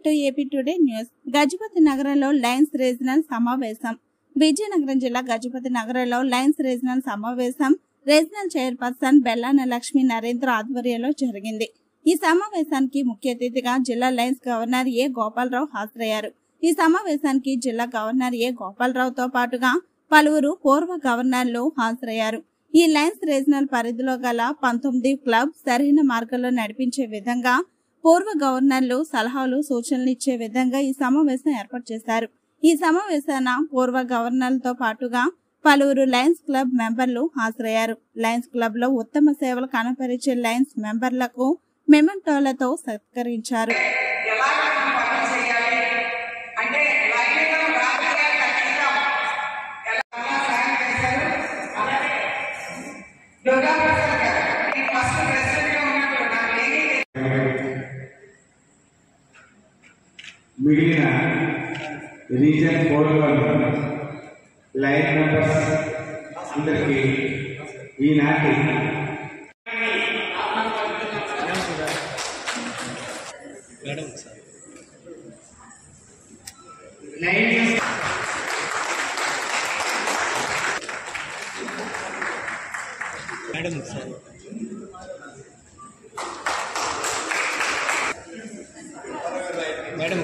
To AP today news. Gajapati నగరంలో lions regional సమావేశం. విజయనగరం జిల్లా గజపతి నగరంలో లయన్స్ రీజనల్ సమావేశం రీజనల్ చైర్పర్సన్ బెల్లాన లక్ష్మీ నరేంద్ర ఆధ్వర్యంలో జరిగింది. ఈ సమావేశానికి ముఖ్య అతిథిగా జిల్లా లయన్స్ గవర్నర్ ఏ గోపాలరావు హాజరయ్యారు. ఈ సమావేశానికి జిల్లా గవర్నర్ ఏ గోపాలరావుతో పాటుగా పలువురు పూర్వ గవర్నర్లు హాజరయ్యారు. ఈ లయన్స్ రీజనల్ పరిధిలో గల 19 క్లబ్ సరైన మార్గంలో నడిపించే విధంగా పూర్వ గవర్నర్లు సలహాలు సూచనలు ఇచ్చే విధంగా ఈ సమావేశం ఏర్పాటు చేశారు. ఈ సమావేశాన పూర్వ గవర్నర్లతో పాటుగా పలువురు లయన్స్ క్లబ్ మెంబర్లు హాజరయ్యారు. లయన్స్ క్లబ్ లో ఉత్తమ సేవలు కనపరిచే లయన్స్ మెంబర్లకు మెమెంటోలతో సత్కరించారు. మిగిలిన రీజన్ 4 లైన్ మెంబర్స్ అందరికీ ఈనాటి మేడం